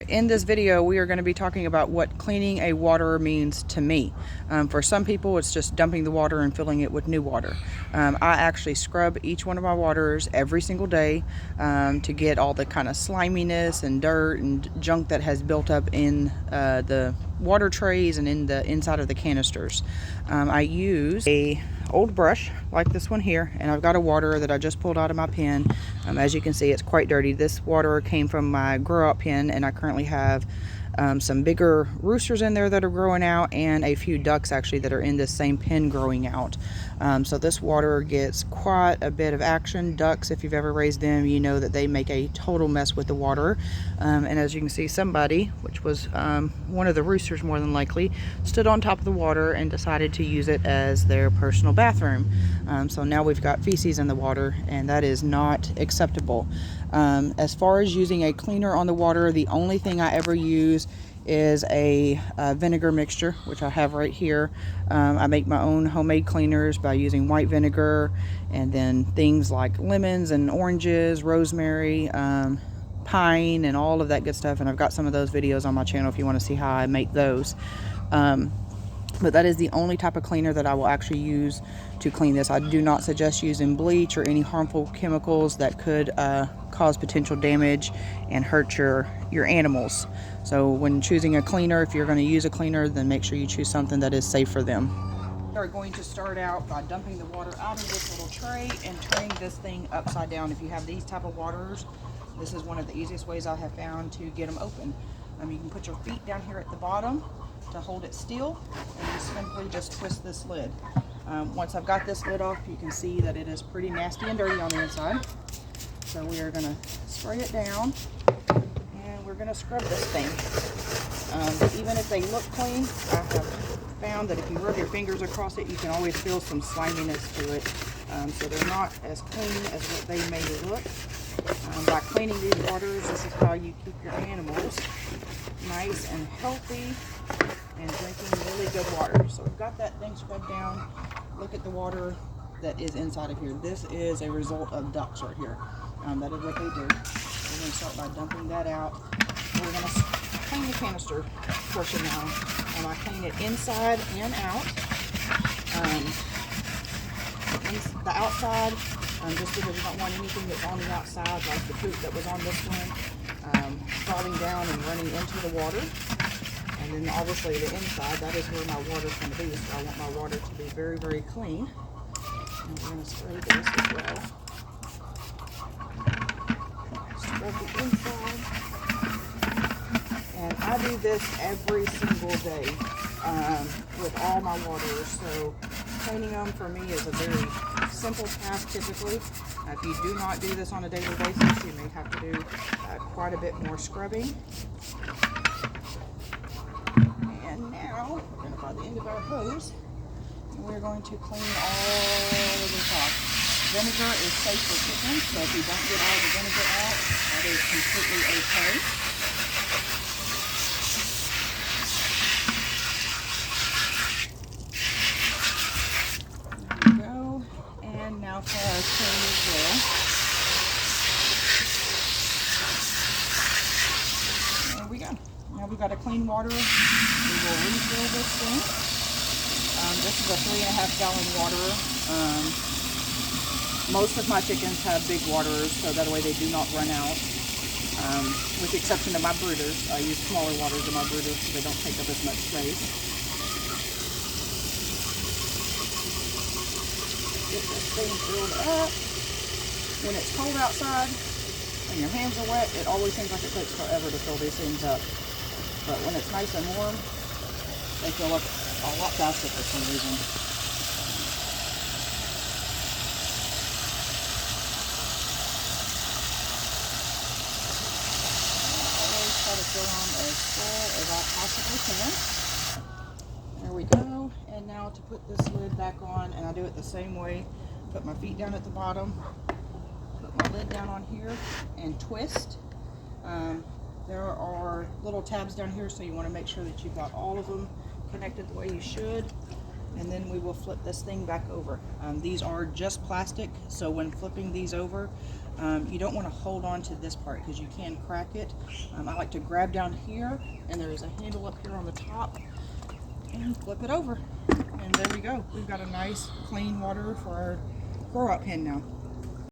In this video, we are going to be talking about what cleaning a water means to me. For some people, it's just dumping the water and filling it with new water. I actually scrub each one of my waters every single day to get all the kind of sliminess and dirt and junk that has built up in the water trays and in the inside of the canisters. I use a old brush like this one here, and I've got a water that I just pulled out of my pen. As you can see, it's quite dirty. This water came from my grow out pen, and I currently have some bigger roosters in there that are growing out, and a few ducks actually that are in this same pen growing out. So this water gets quite a bit of action. Ducks, if you've ever raised them, you know that they make a total mess with the water. And as you can see, somebody, which was one of the roosters more than likely, stood on top of the water and decided to use it as their personal bathroom. So now we've got feces in the water, and that is not acceptable. As far as using a cleaner on the water, the only thing I ever use is a vinegar mixture, which I have right here. I make my own homemade cleaners by using white vinegar, and then things like lemons and oranges, rosemary, pine, and all of that good stuff. And I've got some of those videos on my channel if you want to see how I make those. But that is the only type of cleaner that I will actually use to clean this. I do not suggest using bleach or any harmful chemicals that could cause potential damage and hurt your animals. So when choosing a cleaner, if you're going to use a cleaner, then make sure you choose something that is safe for them. We are going to start out by dumping the water out of this little tray and turning this thing upside down. If you have these type of waters, this is one of the easiest ways I have found to get them open. You can put your feet down here at the bottom to hold it still, and you simply just twist this lid. Once I've got this lid off, you can see that it is pretty nasty and dirty on the inside. So we are going to spray it down, and we're going to scrub this thing. Even if they look clean, I have found that if you rub your fingers across it, you can always feel some sliminess to it. So they're not as clean as what they may look. By cleaning these waters, this is how you keep your animals nice and healthy and drinking really good water. So we've got that thing scrubbed down. Look at the water that is inside of here. This is a result of ducks right here. That is what they do. We're going to start by dumping that out. We're going to clean the canister portion now. I clean it inside and out. The outside, just because you don't want anything that's on the outside, like the poop that was on this one, falling down and running into the water. And then obviously the inside, that is where my water is going to be. So I want my water to be very, very clean. And we're going to spray this as well. Scrub the inside. And I do this every single day with all my waters. So cleaning them for me is a very simple task typically. If you do not do this on a daily basis, you may have to do quite a bit more scrubbing. And now we're going to find the end of our hose, and we're going to clean all of the top. Vinegar is safe for chickens, so if you don't get all the vinegar out, that is completely okay. There we go. And now for our clean as well. There we go. Now we've got a clean water. We will refill this thing. This is a 3.5 gallon water. Most of my chickens have big waters, so that way they do not run out. With the exception of my brooders. I use smaller waters in my brooders so they don't take up as much space. Get this thing filled up. When it's cold outside and your hands are wet, it always seems like it takes forever to fill these things up. But when it's nice and warm, they fill up a lot faster for some reason. I always try to fill them as full as I possibly can. There we go. And now to put this lid back on, and I do it the same way. Put my feet down at the bottom, put my lid down on here, and twist. There are little tabs down here, so you want to make sure that you've got all of them connected the way you should. And then we will flip this thing back over. These are just plastic, so when flipping these over, You don't want to hold on to this part because you can crack it. I like to grab down here, and there's a handle up here on the top, and flip it over. And there we go. We've got a nice clean water for our grow out pen now.